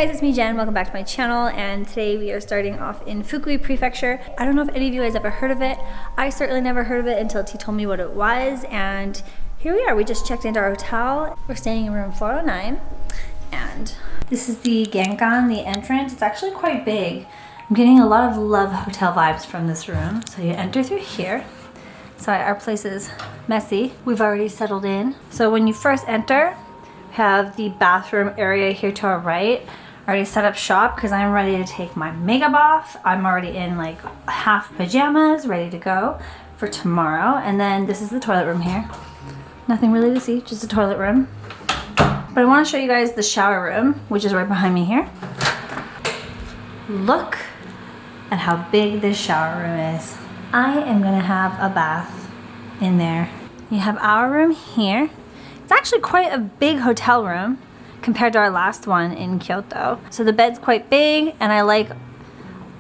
Hey guys, it's me Jen. Welcome back to my channel, and today we are starting off in Fukui Prefecture. I don't know if any of you guys ever heard of it. I certainly never heard of it until T told me what it was, and here we are. We just checked into our hotel. We're staying in room 409, and this is the Genkan, the entrance. It's actually quite big. I'm getting a lot of love hotel vibes from this room. So you enter through here. Sorry, our place is messy. We've already settled in. So when you first enter, have the bathroom area here to our right. I already set up shop because I'm ready to take my makeup off. I'm already in like half pajamas, ready to go for tomorrow. And then this is the toilet room here. Nothing really to see, just a toilet room. But I want to show you guys the shower room, which is right behind me here. Look at how big this shower room is. I am gonna have a bath in there. You have our room here. It's actually quite a big hotel room compared to our last one in Kyoto. So the bed's quite big, and I like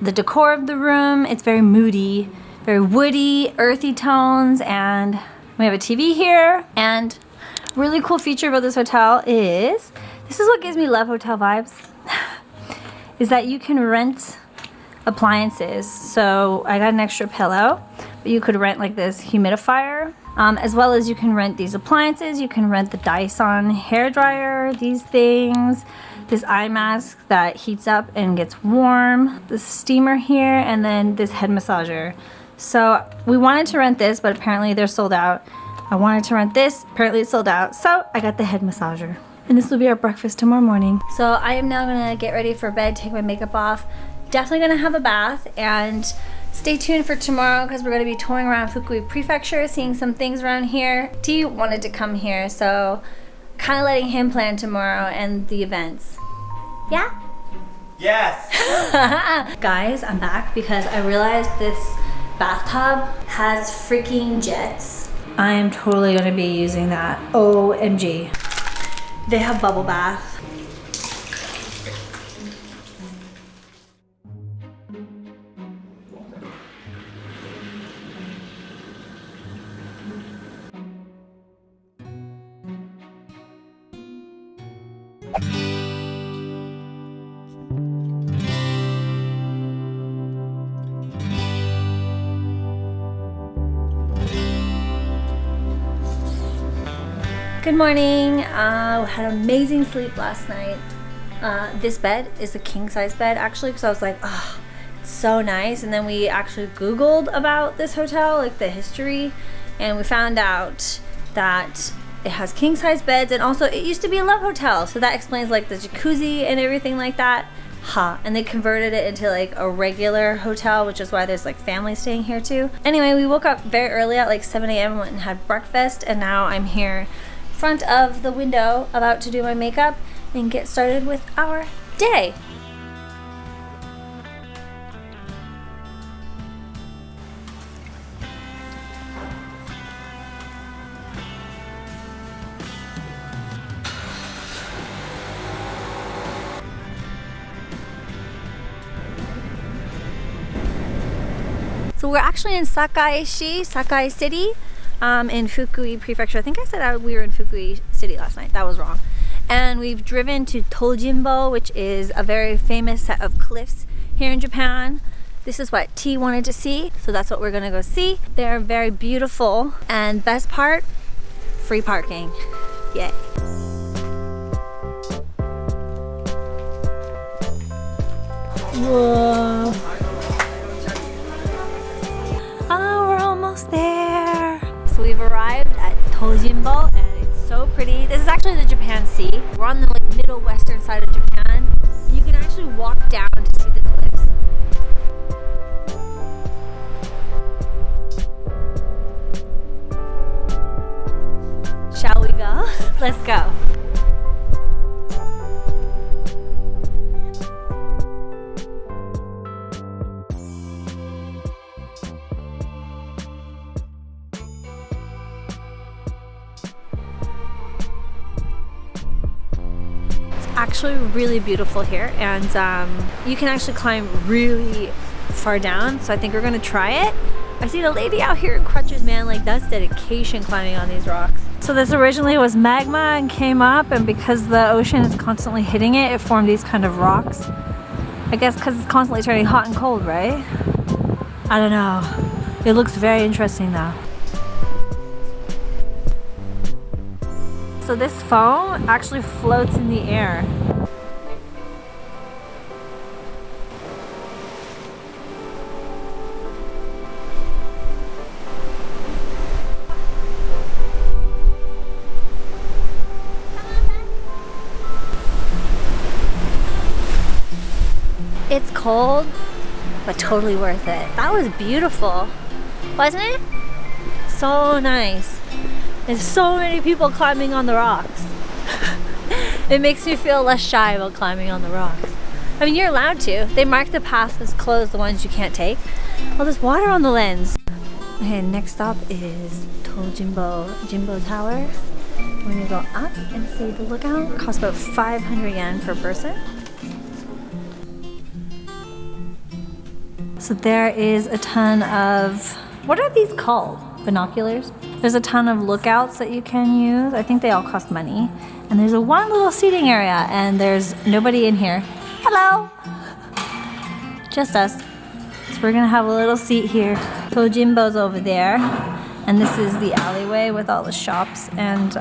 the decor of the room. It's very moody, very woody, earthy tones, and we have a TV here. And a really cool feature about this hotel is, this is what gives me love hotel vibes, is that you can rent appliances. So I got an extra pillow, but you could rent like this humidifier. As well as you can rent these appliances. You can rent the Dyson hair dryer, these things, this eye mask that heats up and gets warm, the steamer here, and then this head massager. So we wanted to rent this, but apparently they're sold out. I wanted to rent this, apparently it's sold out, so I got the head massager. And this will be our breakfast tomorrow morning. So I am now gonna get ready for bed, take my makeup off. Definitely gonna have a bath, and stay tuned for tomorrow because we're going to be touring around Fukui Prefecture, seeing some things around here. T wanted to come here, so kind of letting him plan tomorrow and the events. Yeah? Yes! Guys, I'm back because I realized this bathtub has freaking jets. I am totally going to be using that. OMG. They have bubble bath. Good morning. Had amazing sleep last night. This bed is a king size bed actually, because I was like, oh, it's so nice. And then we actually Googled about this hotel, like the history, and we found out that it has king size beds, and also it used to be a love hotel, so that explains like the jacuzzi and everything like that. And they converted it into like a regular hotel, which is why there's like families staying here too. Anyway, we woke up very early at like 7 a.m. went and had breakfast, and now I'm here front of the window about to do my makeup and get started with our day. So we're actually in Sakai City. In Fukui Prefecture. I think I said we were in Fukui City last night. That was wrong. And we've driven to Tojinbo, which is a very famous set of cliffs here in Japan. This is what T wanted to see, so that's what we're gonna go see. They're very beautiful, and best part, free parking. Yay. Whoa. Oh, we're almost there. So we've arrived at Tojinbo, and it's so pretty. This is actually the Japan Sea. We're on the like middle western side of Japan. You can actually walk down to see the cliffs. Shall we go? Let's go. Actually really beautiful here, and you can actually climb really far down, so I think we're gonna try it. I seen a lady out here in crutches, man. Like, that's dedication climbing on these rocks. So this originally was magma and came up, and because the ocean is constantly hitting it, it formed these kind of rocks. I guess because it's constantly turning hot and cold, right? I don't know. It looks very interesting though. So this foam actually floats in the air. It's cold, but totally worth it. That was beautiful, wasn't it? So nice. There's so many people climbing on the rocks. It makes me feel less shy about climbing on the rocks. I mean, you're allowed to. They mark the paths as closed, the ones you can't take. Oh, there's water on the lens. Okay, next stop is Tojinbo Tower. We're gonna go up and see the lookout. It costs about 500 yen per person. So there is a ton of, what are these called? Binoculars? There's a ton of lookouts that you can use. I think they all cost money. And there's a one little seating area and there's nobody in here. Hello! Just us. So we're gonna have a little seat here. Tojinbo's over there. And this is the alleyway with all the shops and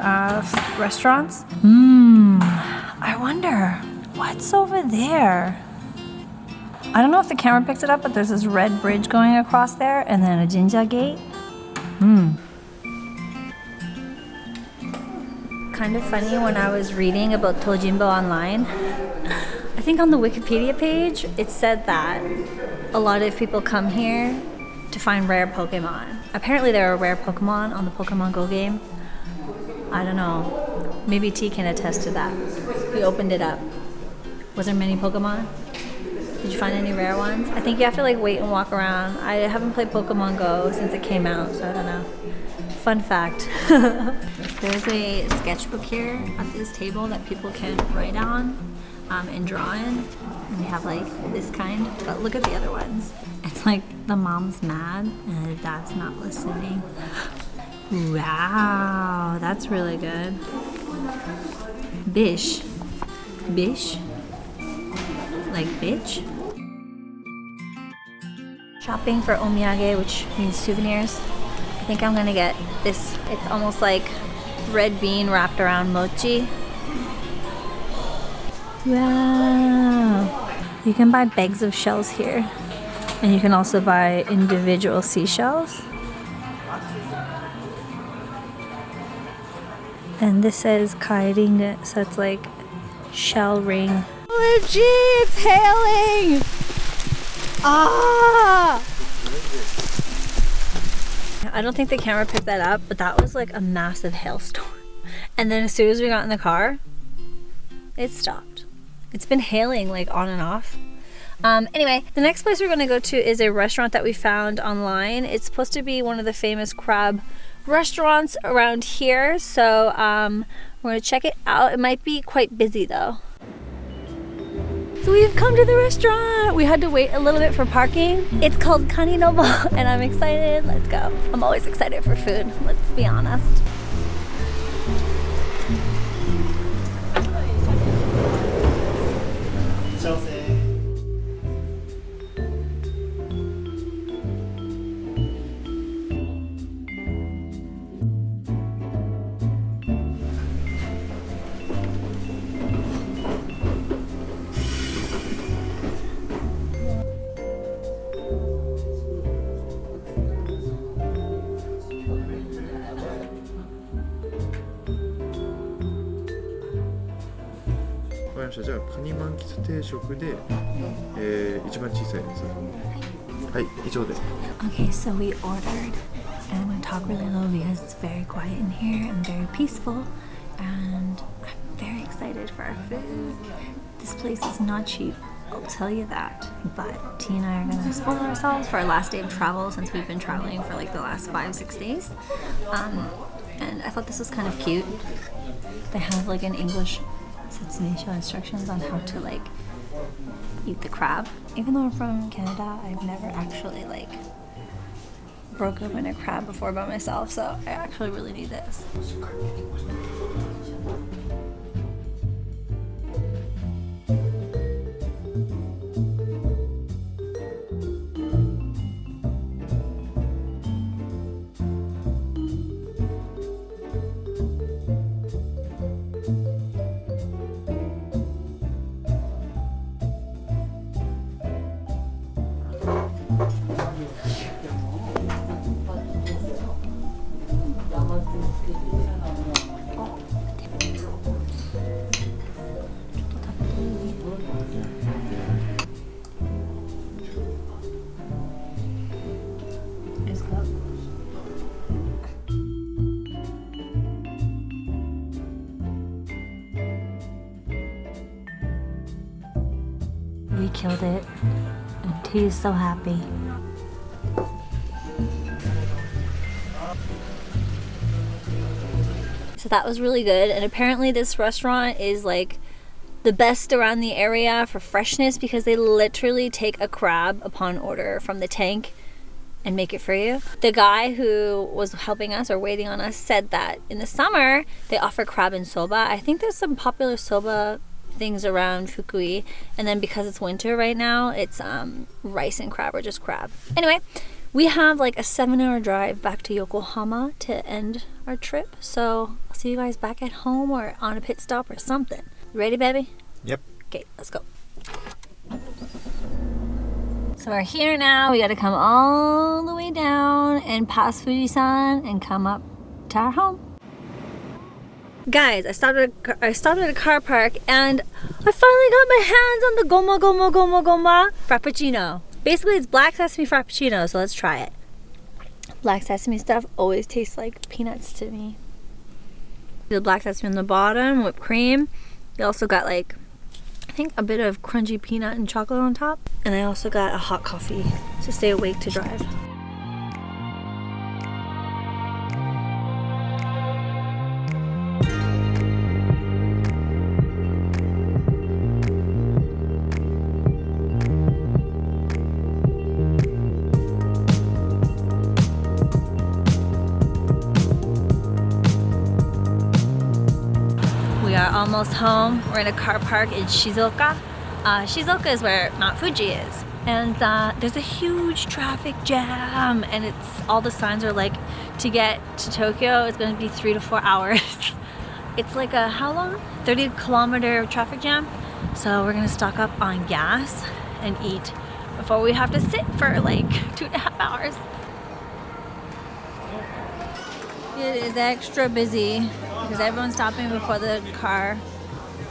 restaurants. I wonder, what's over there? I don't know if the camera picks it up, but there's this red bridge going across there and then a jinja gate. Kind of funny, when I was reading about Tojinbo online, I think on the Wikipedia page, it said that a lot of people come here to find rare Pokemon. Apparently there are rare Pokemon on the Pokemon Go game. I don't know. Maybe T can attest to that. We opened it up. Was there many Pokemon? Did you find any rare ones? I think you have to like wait and walk around. I haven't played Pokemon Go since it came out, so I don't know. Fun fact. There's a sketchbook here at this table that people can write on and draw in. And they have like this kind, but look at the other ones. It's like the mom's mad and the dad's not listening. Wow, that's really good. Bish. Bish? Like bitch? Shopping for omiyage, which means souvenirs. I think I'm gonna get this. It's almost like red bean wrapped around mochi. Wow! You can buy bags of shells here. And you can also buy individual seashells. And this says kairing, so it's like shell ring. OMG, it's hailing! Ah! I don't think the camera picked that up, but that was like a massive hailstorm. And then as soon as we got in the car, it stopped. It's been hailing like on and off. Anyway, the next place we're gonna go to is a restaurant that we found online. It's supposed to be one of the famous crab restaurants around here, so we're gonna check it out. It might be quite busy though. So we've come to the restaurant. We had to wait a little bit for parking. It's called Kaninobo and I'm excited. Let's go. I'm always excited for food, let's be honest.じゃあカニ満喫定食で、一番小さいやつ。はい、以上で。Okay, so we ordered, and I'm gonna talk really low because it's very quiet in here and very peaceful, and I'm very excited for our food. This place is not cheap, I'll tell you that. But T and I are gonna spoil ourselves for our last day of travel since we've been traveling for like the last 5-6 days. And I thought this was kind of cute. They have like an English instructions on how to like eat the crab. Even though I'm from Canada, I've never actually like broke open a crab before by myself, so I actually really need this. We killed it, and T is so happy. So that was really good, and apparently this restaurant is like the best around the area for freshness because they literally take a crab upon order from the tank and make it for you. The guy who was helping us or waiting on us said that in the summer they offer crab and soba. I think there's some popular soba things around Fukui, and then because it's winter right now, it's rice and crab or just crab. Anyway, we have like a 7-hour drive back to Yokohama to end our trip, so I'll see you guys back at home or on a pit stop or something. You ready, baby? Yep. Okay, let's go. So we're here now. We got to come all the way down and pass Fujisan and come up to our home. Guys, I stopped at a car park and I finally got my hands on the goma frappuccino. Basically, it's black sesame frappuccino, so let's try it. Black sesame stuff always tastes like peanuts to me. The black sesame on the bottom, whipped cream. They also got like, I think a bit of crunchy peanut and chocolate on top. And I also got a hot coffee to stay awake to drive. We are almost home. We're in a car park in Shizuoka. Shizuoka is where Mount Fuji is. And there's a huge traffic jam, and it's all the signs are like, to get to Tokyo, it's going to be 3 to 4 hours. It's like a, how long? 30-kilometer traffic jam. So we're going to stock up on gas and eat before we have to sit for like 2.5 hours. It is extra busy because everyone's stopping before the car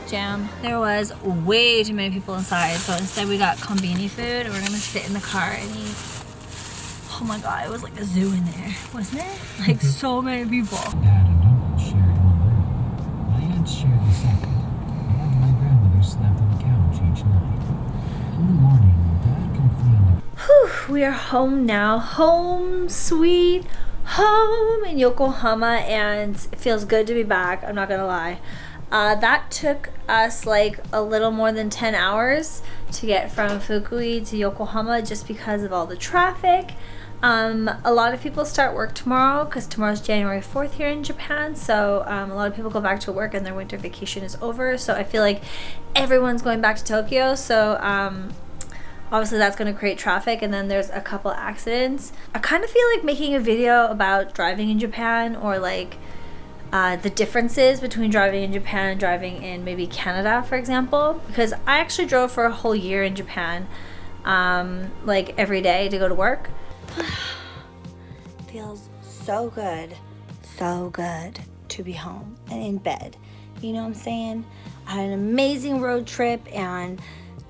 jam. There was way too many people inside, so instead we got konbini food and we're gonna sit in the car and eat. Oh my god, it was like a zoo in there, wasn't it? Like so many people. Dad and Uncle shared one room. My aunt shared the second, and my grandmother slept on the couch each night. In the morning, Dad complained. Whew, we are home now. Home sweet home in Yokohama, and it feels good to be back, I'm not gonna lie. That took us like a little more than 10 hours to get from Fukui to Yokohama just because of all the traffic. A lot of people start work tomorrow because tomorrow's January 4th here in Japan, so a lot of people go back to work and their winter vacation is over, so I feel like everyone's going back to Tokyo, so obviously that's going to create traffic, and then there's a couple accidents. I kind of feel like making a video about driving in Japan, or like the differences between driving in Japan and driving in maybe Canada, for example, because I actually drove for a whole year in Japan, like every day to go to work. Feels so good to be home and in bed. You know what I'm saying? I had an amazing road trip, and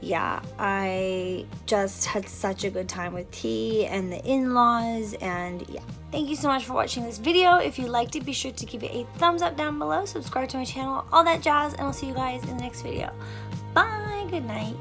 yeah, I just had such a good time with T and the in-laws, and yeah. Thank you so much for watching this video. If you liked it, be sure to give it a thumbs up down below, subscribe to my channel, all that jazz, and I'll see you guys in the next video. Bye, good night.